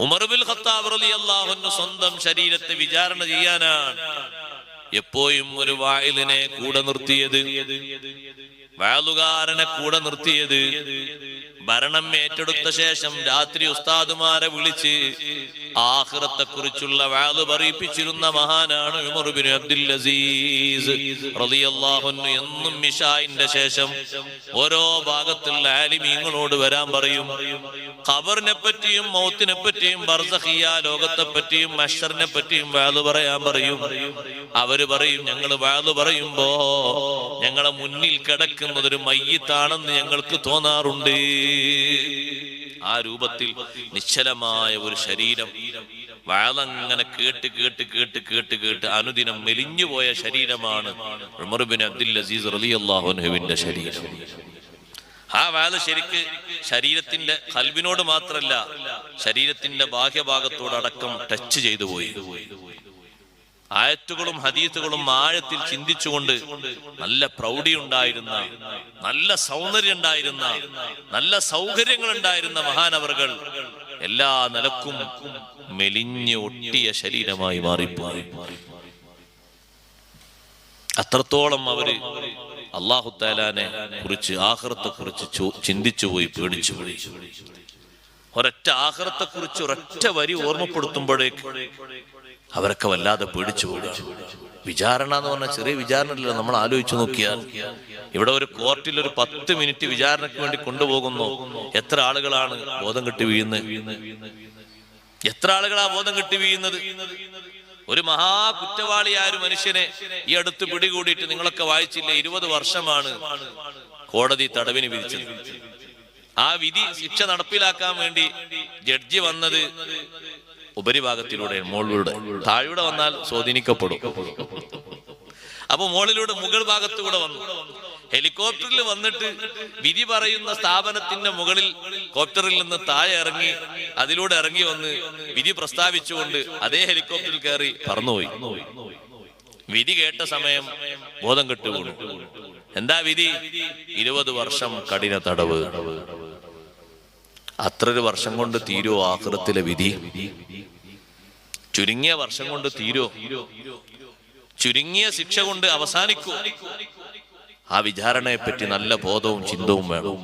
Umar bin Khattab റളിയല്ലാഹു അൻഹു സ്വന്തം ശരീരത്തെ വിചാരണ ചെയ്യാനാണ് എപ്പോഴും ഒരു വായിലിനെ കൂടെ നിർത്തിയത്, വാളുകാരനെ കൂടെ നിർത്തിയത്. ഭരണം ഏറ്റെടുത്ത ശേഷം രാത്രി ഉസ്താദുമാരെ വിളിച്ച് ആഖിറത്തെ കുറിച്ചുള്ള വാള് പറയിപ്പിച്ചിരുന്ന മഹാനാണ് ഉമർ ബിൻ അബ്ദുൽ അസീസ് റളിയല്ലാഹു അൻഹു. എന്നും ഇശാഇന്റെ ശേഷം ഓരോ ഭാഗത്തുള്ള ആലിമീങ്ങളോട് വരാൻ പറയും. ഖബറിനെ പറ്റിയും മൗത്തിനെ പറ്റിയും ബർസഖിയ ലോകത്തെ പറ്റിയും മഹ്ശറിനെ പറ്റിയും വാള് പറയാൻ പറയും. അവര് പറയും, ഞങ്ങൾ വാള് പറയുമ്പോ ഞങ്ങളെ മുന്നിൽ കിടക്കുന്നത് ഒരു മയ്യിത്താണെന്ന് ഞങ്ങൾക്ക് തോന്നാറുണ്ട്. ആ രൂപത്തിൽ നിശ്ചലമായ ഒരു ശരീരം, വാളങ്ങനെ കേട്ട് കേട്ട് കേട്ട് കേട്ട് കേട്ട് അനുദിനം മെലിഞ്ഞുപോയ ശരീരമാണ് ഉമർ ബിൻ അബ്ദുൽ അസീസ് റളിയല്ലാഹു അൻഹുവിന്റെ ശരീരം. ആ വാള് ശരിക്ക് ശരീരത്തിന്റെ ഖൽബിനോട് മാത്രല്ല, ശരീരത്തിന്റെ ബാഹ്യഭാഗത്തോടടക്കം ടച്ച് ചെയ്തു പോയി. ആയത്തുകളും ഹദീസുകളും ആഴത്തിൽ ചിന്തിച്ചുകൊണ്ട് നല്ല പ്രൗഢി ഉണ്ടായിരുന്ന, നല്ല സൗന്ദര്യം ഉണ്ടായിരുന്ന, നല്ല സൗകര്യങ്ങൾ ഉണ്ടായിരുന്ന മഹാനവറുകൾ എല്ലാ നിലക്കും മെലിഞ്ഞ് ഒട്ടിയ ശരീരമായി മാറിപ്പോയി. അത്രത്തോളം അവര് അല്ലാഹു തആലാനെ കുറിച്ച്, ആഖിറത്തെ കുറിച്ച് ചിന്തിച്ചു പോയി, പേടിച്ചു പോയി. ഒരൊറ്റ ആഖിറത്തെ കുറിച്ച് ഒരൊറ്റ വരി ഓർമ്മപ്പെടുത്തുമ്പോഴേക്ക് അവരൊക്കെ വല്ലാതെ പേടിച്ചു പോകുക. വിചാരണ എന്ന് പറഞ്ഞാൽ ചെറിയ വിചാരണ. നമ്മൾ ആലോചിച്ചു നോക്കിയാൽ ഇവിടെ ഒരു കോർട്ടിൽ ഒരു 10 മിനിറ്റ് വിചാരണയ്ക്ക് വേണ്ടി കൊണ്ടുപോകുന്നു. എത്ര ആളുകളാണ് ബോധം കെട്ടി വീഴുന്നത്? എത്ര ആളുകളാ ബോധം കെട്ടി വീഴുന്നത്? ഒരു മഹാ കുറ്റവാളിയായ ഒരു മനുഷ്യനെ ഈ അടുത്ത് പിടികൂടിയിട്ട് നിങ്ങളൊക്കെ വായിച്ചില്ലേ, 20 വർഷമാണ് കോടതി തടവിന് വിധിച്ചത്. ആ വിധി ശിക്ഷ നടപ്പിലാക്കാൻ വേണ്ടി ജഡ്ജി വന്നത് ഉപരിഭാഗത്തിലൂടെ, മുകളിലൂടെ. താഴെ വന്നാൽ സ്വാധീനിക്കപ്പെടും. അപ്പൊ മുകളിലൂടെ മുകൾ ഭാഗത്തുകൂടെ വന്നു. ഹെലികോപ്റ്ററിൽ വന്നിട്ട് വിധി പറയുന്ന സ്ഥാപനത്തിന്റെ മുകളിൽ കോപ്റ്ററിൽ നിന്ന് താഴെ ഇറങ്ങി, അതിലൂടെ ഇറങ്ങി വന്ന് വിധി പ്രസ്താവിച്ചുകൊണ്ട് അതേ ഹെലികോപ്റ്ററിൽ കയറി പറന്നുപോയി. വിധി കേട്ട സമയം ബോധം കെട്ടു വീണു. എന്താ വിധി? 20 വർഷം കഠിന തടവ്. അത്രൊരു വർഷം കൊണ്ട് തീരോ ആഖിറത്തിലെ വിധി? ചുരുങ്ങിയ വർഷം കൊണ്ട് തീരോ? ചുരുങ്ങിയ ശിക്ഷ കൊണ്ട് അവസാനിക്കൂ? ആ വിചാരണയെ പറ്റി നല്ല ബോധവും ചിന്തവും വേണം.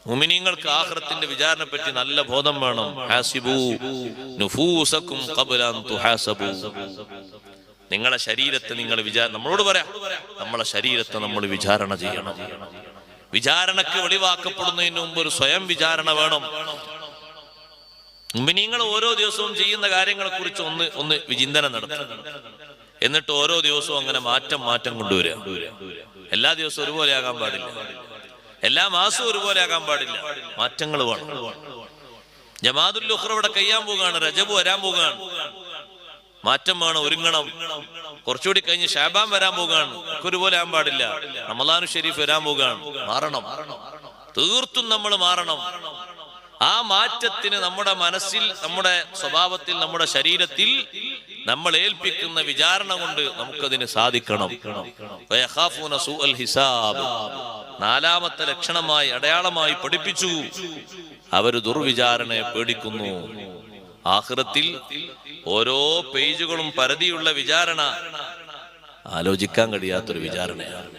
മുഅ്മിനീങ്ങൾക്ക് ആഖിറത്തിന്റെ വിചാരണയെ പറ്റി നല്ല ബോധം വേണം. ഹാസിബൂ നുഫൂസകും ഖബ്ല അൻ തുഹാസബൂ. നിങ്ങളുടെ ശരീരത്തെ നിങ്ങൾ നമ്മളോട് പറയാം, നമ്മളെ ശരീരത്തെ നമ്മൾ വിചാരണ ചെയ്യണം. വിചാരണക്ക് വെളിവാക്കപ്പെടുന്നതിന് മുമ്പ് ഒരു സ്വയം വിചാരണ വേണം. മുഅ്മിനീങ്ങൾ ഓരോ ദിവസവും ചെയ്യുന്ന കാര്യങ്ങളെ കുറിച്ച് ഒന്ന് വിചിന്തനം നടത്തും. എന്നിട്ട് ഓരോ ദിവസവും അങ്ങനെ മാറ്റം കൊണ്ടുവരിക. എല്ലാ ദിവസവും ഒരുപോലെ ആകാൻ പാടില്ല, എല്ലാ മാസവും ഒരുപോലെ ആകാൻ പാടില്ല. മാറ്റങ്ങൾ വേണം. ജമാഅത്തുൽ ഉഖ്റ ഇവിടെ കഴിയാൻ പോവുകയാണ്, റജബ് വരാൻ പോവുകയാണ്. മാറ്റം വേണം, ഒരുങ്ങണം. കുറച്ചുകൂടി കഴിഞ്ഞ് ശഅബാൻ വരാൻ പോവുകയാണ്, ഒരുപോലെ ആകാൻ പാടില്ല. റമളാനു ശരീഫ് വരാൻ പോവുകയാണ്, മാറണം. തീർത്തും നമ്മൾ മാറണം. ആ മാറ്റത്തിന് നമ്മുടെ മനസ്സിൽ, നമ്മുടെ സ്വഭാവത്തിൽ, നമ്മുടെ ശരീരത്തിൽ നമ്മൾ ഏൽപ്പിക്കുന്ന വിചാരണ കൊണ്ട് നമുക്കതിന് സാധിക്കണം. നാലാമത്തെ ലക്ഷണമായി, അടയാളമായി പഠിപ്പിച്ചു, അവര് ദുർവിചാരണയെ പേടിക്കുന്നു. ആഖിറത്തിൽ ഓരോ പേജുകളും പരതിയുള്ള വിചാരണ ആലോചിക്കാൻ കഴിയാത്തൊരു വിചാരണയാണ്.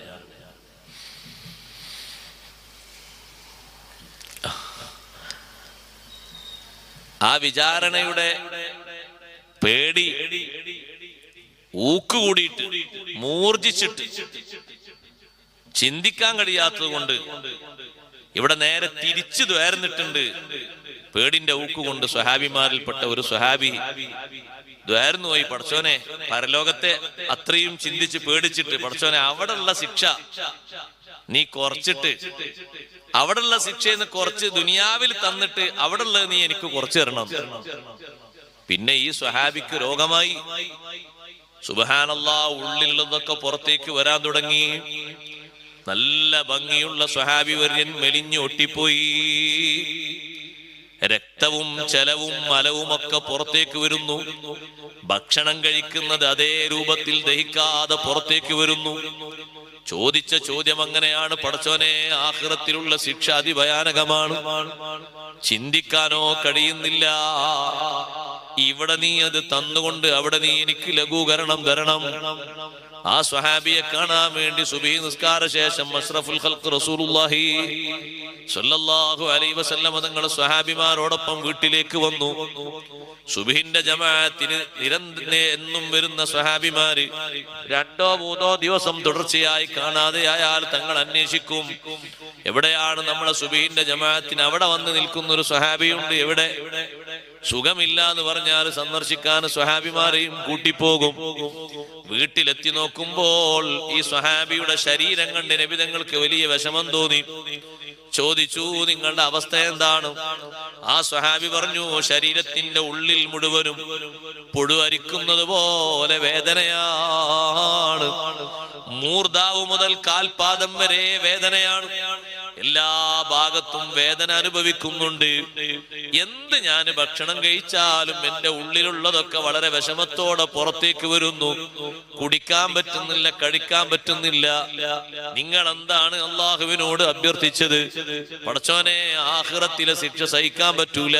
ആ വിചാരണയുടെ പേടി ഊക്കുകൂടിയിട്ട് മൂർജിച്ചിട്ട് ചിന്തിക്കാൻ കഴിയാത്തത് കൊണ്ട് ഇവിടെ നേരെ തിരിച്ചു ദ്വാരുന്നിട്ടുണ്ട്. പേടിന്റെ ഊക്കുകൊണ്ട് സ്വഹാബിമാരിൽപ്പെട്ട ഒരു സ്വഹാബി ദ്വാരുന്നു പോയി, പടച്ചോനെ പരലോകത്തെ അത്രയും ചിന്തിച്ച് പേടിച്ചിട്ട്, പടച്ചോനെ അവിടെയുള്ള ശിക്ഷ നീ കുറച്ചിട്ട്, അവിടെയുള്ള ശിക്ഷയെന്ന് കുറച്ച് ദുനിയാവിൽ തന്നിട്ട് അവിടെയുള്ളത് നീ എനിക്ക് കുറച്ചു തരണം. പിന്നെ ഈ സ്വഹാബിക്ക് രോഗമായി. സുബ്ഹാനല്ലാഹ്, ഉള്ളിലുള്ളതൊക്കെ പുറത്തേക്ക് വരാൻ തുടങ്ങി. നല്ല ഭംഗിയുള്ള സ്വഹാബി വര്യൻ മെലിഞ്ഞു ഒട്ടിപ്പോയി. രക്തവും ചലവും മലവും ഒക്കെ പുറത്തേക്ക് വരുന്നു. ഭക്ഷണം കഴിക്കുന്നത് അതേ രൂപത്തിൽ ദഹിക്കാതെ പുറത്തേക്ക് വരുന്നു. ചോദിച്ച ചോദ്യം അങ്ങനെയാണ്, പടച്ചോനെ ആഖിറത്തിലുള്ള ശിക്ഷ അതിഭയാനകമാണ്, ചിന്തിക്കാനോ കഴിയുന്നില്ല. ഇവിടെ നീ അത് തന്നുകൊണ്ട് അവിടെ നീ എനിക്ക് ലഘൂകരണം തരണം. ആ സ്വഹാബിയെ കാണാൻ വേണ്ടി സുബഹി നിസ്കാര ശേഷം അഷ്റഫുൽ ഖൽഖ് റസൂലുള്ളാഹി സ്വല്ലല്ലാഹു അലൈഹി വസല്ലം തങ്ങൾ സ്വഹാബിമാരോടൊപ്പം വീട്ടിലേക്ക് വന്നു. സുബഹിന്റെ ജമാഅത്തിന് എന്നും വരുന്ന സ്വഹാബിമാര് 2-3 ദിവസം തുടർച്ചയായി കാണാതെയായാൽ തങ്ങൾ അന്വേഷിക്കും, എവിടെയാണ് നമ്മളെ സുബഹിന്റെ ജമാഅത്തിന് അവിടെ വന്ന് നിൽക്കുന്ന ഒരു സ്വഹാബിയുണ്ട്, എവിടെ? സുഖമില്ല എന്ന് പറഞ്ഞാൽ സന്ദർശിക്കാൻ സ്വഹാബിമാരെയും കൂട്ടിപ്പോകും. വീട്ടിലെത്തി നോക്കുമ്പോൾ ഈ സ്വഹാബിയുടെ ശരീരം കണ്ട് നബി തങ്ങൾക്ക് വലിയ വിഷമം തോന്നി. ചോദിച്ചു, നിങ്ങളുടെ അവസ്ഥ എന്താണ്? ആ സ്വഹാബി പറഞ്ഞു, ശരീരത്തിന്റെ ഉള്ളിൽ മുഴുവനും പുഴുവരിക്കുന്നത് പോലെ വേദനയാണ്, മൂർധാവ് മുതൽ കാൽപാദം വരെ വേദനയാണ്, എല്ലാ ഭാഗത്തും വേദന അനുഭവിക്കുന്നുണ്ട്. എന്ത് ഞാൻ ഭക്ഷണം കഴിച്ചാലും എന്റെ ഉള്ളിലുള്ളതൊക്കെ വളരെ വിഷമത്തോടെ പുറത്തേക്ക് വരുന്നു, കുടിക്കാൻ പറ്റുന്നില്ല, കഴിക്കാൻ പറ്റുന്നില്ല. നിങ്ങൾ എന്താണ് അള്ളാഹുവിനോട് അഭ്യർത്ഥിച്ചത്? പടച്ചോനെ ആഖിറത്തിലെ ശിക്ഷ സഹിക്കാൻ പറ്റൂല,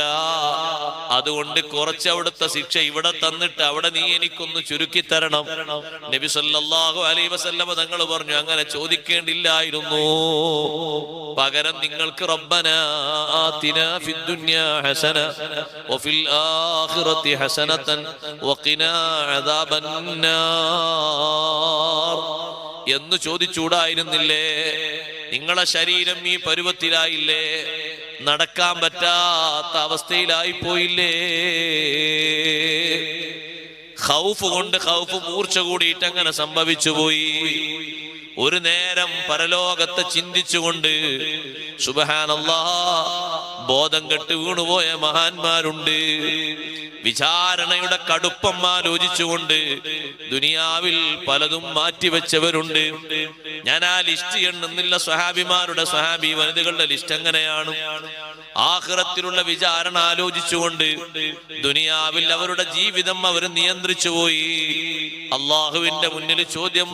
അതുകൊണ്ട് കുറച്ച് അവിടുത്തെ ശിക്ഷ ഇവിടെ തന്നിട്ട് അവിടെ നീ എനിക്കൊന്ന് ചുരുക്കി തരണം. നബി സല്ലല്ലാഹു അലൈഹി വസല്ലം തങ്ങൾ പറഞ്ഞു, അങ്ങനെ ചോദിക്കേണ്ടില്ലായിരുന്നു, പകരം നിങ്ങൾക്ക് റബ്ബനാ ആതിനാ ഫിദ്ദുനിയാ ഹസന വഫിൽ ആഖിറതി ഹസനതൻ വഖിനാ അദാബന്നാർ എന്ന് ചോദിച്ചൂടായിരുന്നില്ലേ? നിങ്ങളെ ശരീരം ഈ പരുവത്തിലായില്ലേ? നടക്കാൻ പറ്റാത്ത അവസ്ഥയിലായി പോയില്ലേ? ഖൗഫ് കൊണ്ട് ഖൗഫ് മൂർച്ച കൂടിയിട്ട് അങ്ങനെ സംഭവിച്ചു പോയി. ഒരു നേരം പരലോകത്തെ ചിന്തിച്ചുകൊണ്ട് സുബ്ഹാനല്ലാഹ് ബോധം കെട്ട് വീണുപോയ മഹാന്മാരുണ്ട്. വിചാരണയുടെ കടുപ്പം ആലോചിച്ചുകൊണ്ട് ദുനിയാവിൽ പലതും മാറ്റിവെച്ചവരുണ്ട്. ഞാൻ ആ ലിസ്റ്റ് എണ്ണുന്നില്ല. സ്വഹാബിമാരുടെ സ്വഹാബി വനിതകളുടെ ലിസ്റ്റ് എങ്ങനെയാണ്? ആഖിറത്തിലുള്ള വിചാരണ ആലോചിച്ചുകൊണ്ട് ദുനിയാവിൽ അവരുടെ ജീവിതം അവർ നിയന്ത്രിച്ചു പോയി. അള്ളാഹുവിന്റെ മുന്നിൽ ചോദ്യം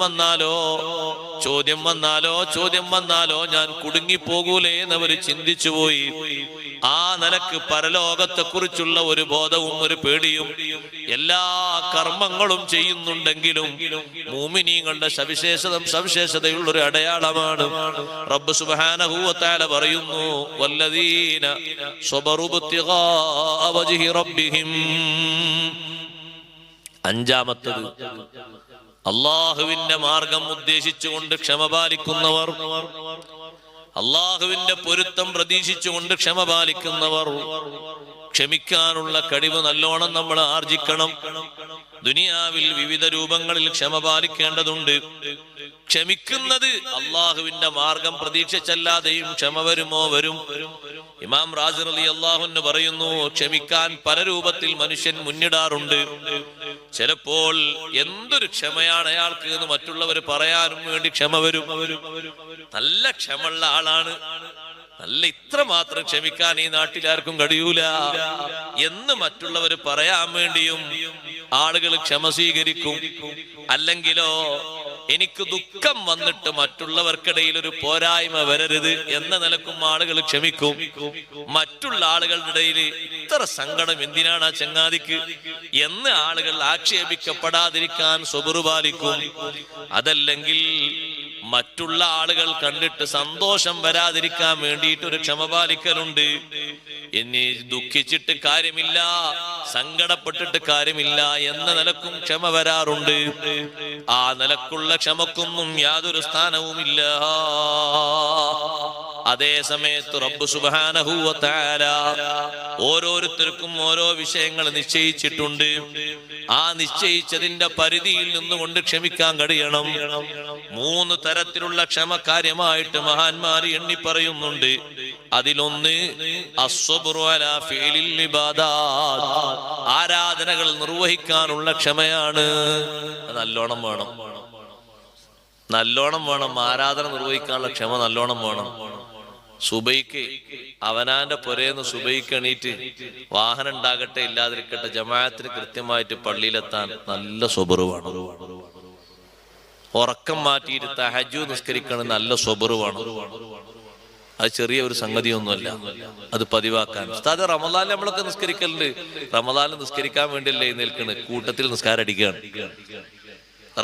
വന്നാലോ ഞാൻ കുടുങ്ങിപ്പോകൂലേ എന്നവർ ചിന്തിച്ചു പോയി. ആ നിലക്ക് പരലോകത്തെ കുറിച്ചുള്ള ഒരു ബോധവും ഒരു പേടിയും എല്ലാ കർമ്മങ്ങളും ചെയ്യുന്നുണ്ടെങ്കിലും മുഅ്മിനീങ്ങളുടെ സവിശേഷതയുള്ള ഒരു അടയാളമാണ്. റബ്ബ് സുബ്ഹാനഹു വ തആല പറയുന്നു, വല്ലദീന സ്വബറു ഇബ്തിഗാഅ വജ്ഹി റബ്ബിഹിം. അഞ്ചാമത്തത്, അള്ളാഹുവിന്റെ മാർഗം ഉദ്ദേശിച്ചുകൊണ്ട് ക്ഷമ പാലിക്കുന്നവർ, അള്ളാഹുവിന്റെ പൊരുത്തം പ്രതീക്ഷിച്ചുകൊണ്ട് ക്ഷമ പാലിക്കുന്നവർ. ക്ഷമിക്കാനുള്ള കഴിവ് നല്ലോണം നമ്മൾ ആർജിക്കണം. ദുനിയാവിൽ വിവിധ രൂപങ്ങളിൽ ക്ഷമ പാലിക്കേണ്ടതുണ്ട്. ക്ഷമിക്കുന്നത് അള്ളാഹുവിന്റെ മാർഗം പ്രതീക്ഷിച്ചല്ലാതെയും ക്ഷമ വരും. ഇമാം റാസി റളിയല്ലാഹു അൻഹു പറയുന്നു, ക്ഷമിക്കാൻ പല രൂപത്തിൽ മനുഷ്യൻ മുന്നിടാറുണ്ട്. ചിലപ്പോൾ എന്തൊരു ക്ഷമയാണ് അയാൾക്ക് എന്ന് മറ്റുള്ളവർ പറയാനും വേണ്ടി ക്ഷമ വരും. നല്ല ക്ഷമയുള്ള ആളാണ്, നല്ല ഇത്ര മാത്രം ക്ഷമിക്കാൻ ഈ നാട്ടിലാർക്കും കഴിയൂല എന്ന് മറ്റുള്ളവർ പറയാൻ വേണ്ടിയും ആളുകൾ ക്ഷമ സ്വീകരിക്കും. അല്ലെങ്കിലോ എനിക്ക് ദുഃഖം വന്നിട്ട് മറ്റുള്ളവർക്കിടയിൽ ഒരു പോരായ്മ വരരുത് എന്ന നിലക്കും ആളുകൾ ക്ഷമിക്കും. മറ്റുള്ള ആളുകളുടെ ഇടയിൽ ഇത്ര സങ്കടം എന്തിനാണ് ആ ചങ്ങാതിക്ക് എന്ന് ആളുകൾ ആക്ഷേപിക്കപ്പെടാതിരിക്കാൻ സ്വബറ് പാലിക്കും. അതല്ലെങ്കിൽ മറ്റുള്ള ആളുകൾ കണ്ടിട്ട് സന്തോഷം വരാതിരിക്കാൻ വേണ്ടിയിട്ട് ഒരു ക്ഷമ പാലിക്കലുണ്ട്. ഇനി ദുഃഖിച്ചിട്ട് കാര്യമില്ല, സങ്കടപ്പെട്ടിട്ട് കാര്യമില്ല എന്ന നിലക്കും ക്ഷമ വരാറുണ്ട്. ആ നിലക്കുള്ള ക്ഷമക്കൊന്നും യാതൊരു സ്ഥാനവുമില്ല. അതേ സമയത്ത് റബ്ബ് സുബ്ഹാനഹു വ തആല ഓരോരുത്തർക്കും ഓരോ വിഷയങ്ങൾ നിശ്ചയിച്ചിട്ടുണ്ട്. ആ നിശ്ചയിച്ചതിന്റെ പരിധിയിൽ നിന്നുകൊണ്ട് ക്ഷമിക്കാൻ കഴിയണം. 3 തരത്തിലുള്ള ക്ഷമ കാര്യമായിട്ട് മഹാന്മാർ എണ്ണി പറയുന്നുണ്ട്. അതിലൊന്ന് അസ്സബ്റു അലാ ഫിഇലിൽ ഇബാദാത്ത്, ആരാധനകൾ നിർവഹിക്കാനുള്ള ക്ഷമയാണ്. നല്ലോണം വേണം. ആരാധന നിർവഹിക്കാനുള്ള ക്ഷമ നല്ലോണം വേണം. സുബൈക്ക് അവനാന്റെ പുരേന്ന് സുബൈക്ക് എണീറ്റ് വാഹനം ഉണ്ടാകട്ടെ ഇല്ലാതിരിക്കട്ടെ ജമാഅത്തിന് കൃത്യമായിട്ട് പള്ളിയിലെത്താൻ നല്ല സ്വബറ് വേണം. ഉറക്കം മാറ്റിയിട്ട് തഹജ്ജുദ് നിസ്കരിക്കണം, നല്ല സ്വബർ വേണം. അത് ചെറിയ ഒരു സംഗതിയൊന്നുമല്ല, അത് പതിവാക്കാൻ. ഉസ്താദ് റമദാനിൽ നമ്മളൊക്കെ നിസ്കരിക്കലുണ്ട്. റമദാനിൽ നിസ്കരിക്കാൻ വേണ്ടിയല്ലേ എഴുന്നേൽക്കുന്നത്, കൂട്ടത്തിൽ നിസ്കാരം അടിക്കുകയാണ്.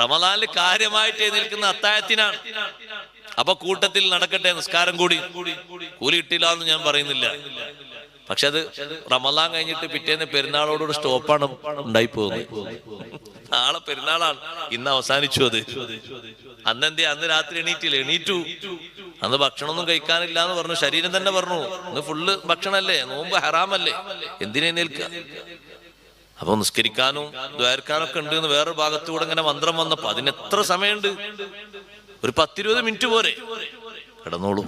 റമദാനിൽ കാര്യമായിട്ട് എഴുന്നേൽക്കുന്ന അത്താഴത്തിനാണ്. അപ്പൊ കൂട്ടത്തിൽ നടക്കട്ടെ, നിസ്കാരം കൂടി. കൂലി കിട്ടില്ല എന്ന് ഞാൻ പറയുന്നില്ല, പക്ഷെ അത് റമദാൻ കഴിഞ്ഞിട്ട് പിറ്റേന്ന് പെരുന്നാളോടുകൂടി സ്റ്റോപ്പാണ് ഉണ്ടായി പോകുന്നത്. നാളെ പെരുന്നാളാണ്, ഇന്ന് അവസാനിച്ചു. അത് അന്നെന്തേ, അന്ന് രാത്രി എണീറ്റില്ല, എണീറ്റു. അന്ന് ഭക്ഷണമൊന്നും കഴിക്കാനില്ല എന്ന് പറഞ്ഞു, ശരീരം തന്നെ പറഞ്ഞു ഇന്ന് ഫുള്ള് ഭക്ഷണല്ലേ, നോമ്പ് ഹറാമല്ലേ, എന്തിനേൽക്കുക. അപ്പൊ നിസ്കരിക്കാനും ദ്വാരക്കാനൊക്കെ ഉണ്ട് എന്ന് വേറൊരു ഭാഗത്തൂടെ ഇങ്ങനെ മന്ത്രം വന്നപ്പോ അതിന് എത്ര സമയമുണ്ട്? ഒരു 10-20 മിനിറ്റ് പോരെ. കിടന്നോളൂ.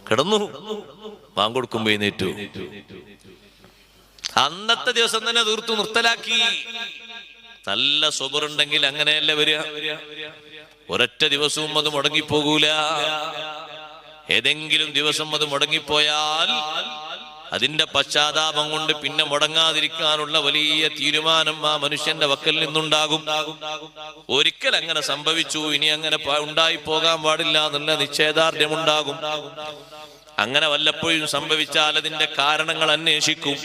കിടന്നു, വാങ്കൊടുക്കുമ്പോ എഴുന്നേറ്റു. അന്നത്തെ ദിവസം തന്നെ തീർത്തു, നിർത്തലാക്കി. നല്ല സ്വബറുണ്ടെങ്കിൽ അങ്ങനെയല്ല വരിക. ഒരൊറ്റ ദിവസവും അത് മുടങ്ങിപ്പോകൂല. ഏതെങ്കിലും ദിവസം അത് മുടങ്ങിപ്പോയാൽ അതിന്റെ പശ്ചാത്താപം കൊണ്ട് പിന്നെ മുടങ്ങാതിരിക്കാനുള്ള വലിയ തീരുമാനം ആ മനുഷ്യന്റെ വക്കൽ നിന്നുണ്ടാകും. ഒരിക്കൽ അങ്ങനെ സംഭവിച്ചു, ഇനി അങ്ങനെ ഉണ്ടായി പോകാൻ പാടില്ല എന്നുള്ള നിശ്ചയദാർഢ്യമുണ്ടാകും. അങ്ങനെ വല്ലപ്പോഴും സംഭവിച്ചാൽ അതിന്റെ കാരണങ്ങൾ അന്വേഷിക്കും.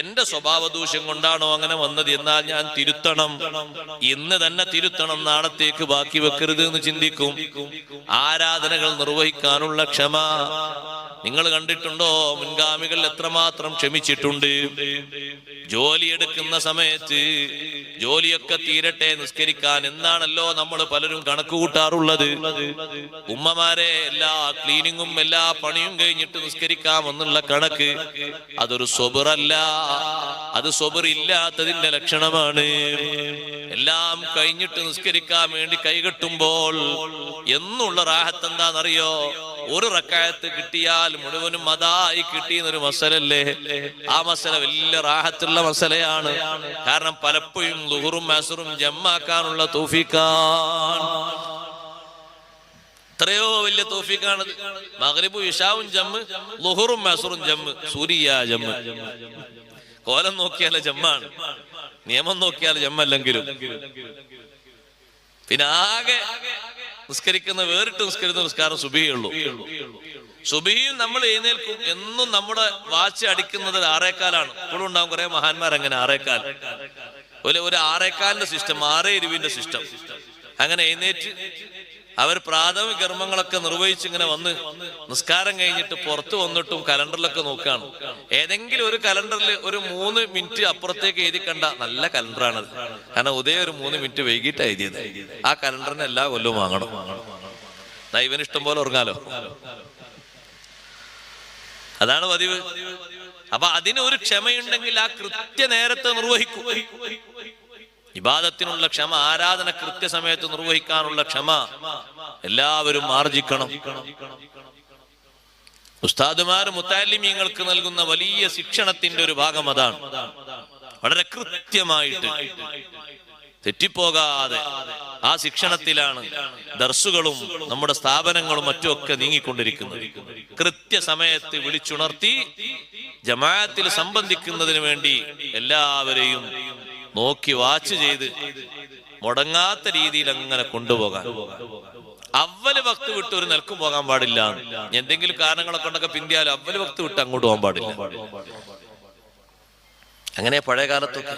എന്റെ സ്വഭാവ ദൂഷ്യം കൊണ്ടാണോ അങ്ങനെ വന്നത്, എന്നാൽ ഞാൻ തിരുത്തണം, ഇന്ന് തന്നെ തിരുത്തണം, നാളത്തേക്ക് ബാക്കി വെക്കരുത് എന്ന് ചിന്തിക്കും. ആരാധനകൾ നിർവഹിക്കാനുള്ള ക്ഷമ നിങ്ങൾ കണ്ടിട്ടുണ്ടോ? മുൻഗാമികൾ എത്രമാത്രം ക്ഷമിച്ചിട്ടുണ്ട്. ജോലിയെടുക്കുന്ന സമയത്ത് ജോലിയൊക്കെ തീരട്ടെ നിസ്കരിക്കാൻ എന്നാണല്ലോ നമ്മൾ പലരും കണക്ക് കൂട്ടാറുള്ളത്. ഉമ്മമാരെ എല്ലാ ക്ലീനിങ്ങും എല്ലാ പണിയും കഴിഞ്ഞിട്ട് നിസ്കരിക്കാമെന്നുള്ള കണക്ക് അതൊരു സ്വബറല്ല, അത് സ്വബർ ഇല്ലാത്തതിന്റെ ലക്ഷണമാണ്. എല്ലാം കഴിഞ്ഞിട്ട് നിസ്കരിക്കാൻ വേണ്ടി കൈകെട്ടുമ്പോൾ എന്നുള്ള റാഹത്ത് എന്താണെന്നറിയോ? ഒരു റക്അത്ത് കിട്ടിയാൽ മുഴുവനും അതായി കിട്ടിയെന്നൊരു മസലല്ലേ. ആ മസല വലിയ റാഹത്തുള്ള മസലയാണ്. കാരണം പലപ്പോഴും ളുഹറും അസ്റും ജമ്മാക്കാനുള്ള തൗഫീഖാണ്. എത്രയോ വലിയ തൗഫീഖാണത്. മഗ്രിബും ഇശാവും ജമ്മ്, ളുഹറും അസ്റും ജമ്മ്, സൂരിയ ജമ്മ്. കോലം നോക്കിയാൽ ജമ്മാണ്, നിയമം നോക്കിയാൽ ജമ്മല്ലെങ്കിലും. പിന്നെ ആകെ നിസ്കരിക്കുന്ന വേറിട്ട് നിസ്കരിക്കുന്ന നിസ്കാരം സുബഹിയേ ഉള്ളൂ. സുബഹിയും നമ്മൾ എഴുന്നേൽക്കും. എന്നും നമ്മുടെ വാച്ച് അടിക്കുന്നത് 6:15. ഇപ്പോഴും ഉണ്ടാവും കുറെ മഹാന്മാർ അങ്ങനെ 6:15. ഒരു 6:15 സിസ്റ്റം, 6:20 സിസ്റ്റം. അങ്ങനെ എഴുന്നേറ്റ് അവർ പ്രാഥമിക കർമ്മങ്ങളൊക്കെ നിർവഹിച്ച് ഇങ്ങനെ വന്ന് നിസ്കാരം കഴിഞ്ഞിട്ട് പുറത്ത് വന്നിട്ടും കലണ്ടറിലൊക്കെ നോക്കുകയാണ്. ഏതെങ്കിലും ഒരു കലണ്ടറിൽ ഒരു 3 മിനിറ്റ് അപ്പുറത്തേക്ക് എഴുതി കണ്ട നല്ല കലണ്ടറാണത്. കാരണം ഉദയം ഒരു 3 മിനിറ്റ് വൈകിട്ട് എഴുതിയത്. ആ കലണ്ടറിന് എല്ലാ കൊല്ലവും വാങ്ങണം. ദൈവന് ഇഷ്ടം പോലെ ഉറങ്ങാലോ, അതാണ് പതിവ്. അപ്പൊ അതിനൊരു ക്ഷമയുണ്ടെങ്കിൽ ആ കൃത്യനേരത്തെ നിർവഹിക്കും. ഇബാദത്തിനുള്ള ക്ഷമ, ആരാധന കൃത്യസമയത്ത് നിർവഹിക്കാനുള്ള ക്ഷമ എല്ലാവരും ആർജിക്കണം. ഉസ്താദുമാർ മുത്തഅല്ലിമീങ്ങൾക്ക് നൽകുന്ന വലിയ ശിക്ഷണത്തിന്റെ ഒരു ഭാഗം അതാണ്. വളരെ കൃത്യമായിട്ട് തെറ്റിപ്പോകാതെ ആ ശിക്ഷണത്തിലാണ് ദർസുകളും നമ്മുടെ സ്ഥാപനങ്ങളും മറ്റുമൊക്കെ നീങ്ങിക്കൊണ്ടിരിക്കുന്നത്. കൃത്യസമയത്ത് വിളിച്ചുണർത്തി ജമാഅത്തിൽ സംബന്ധിക്കുന്നതിന് വേണ്ടി എല്ലാവരെയും നോക്കി വാച്ച് ചെയ്ത് മുടങ്ങാത്ത രീതിയിൽ അങ്ങനെ കൊണ്ടുപോകാൻ. അവല് വക്ത് വിട്ട് ഒരു നിലക്കും പോകാൻ പാടില്ല. എന്തെങ്കിലും കാരണങ്ങളൊക്കെ ഉണ്ടൊക്കെ പിന്തിയാലും അവല് വക്ത് വിട്ട് അങ്ങോട്ട് പോകാൻ പാടില്ല. അങ്ങനെ പഴയ കാലത്തൊക്കെ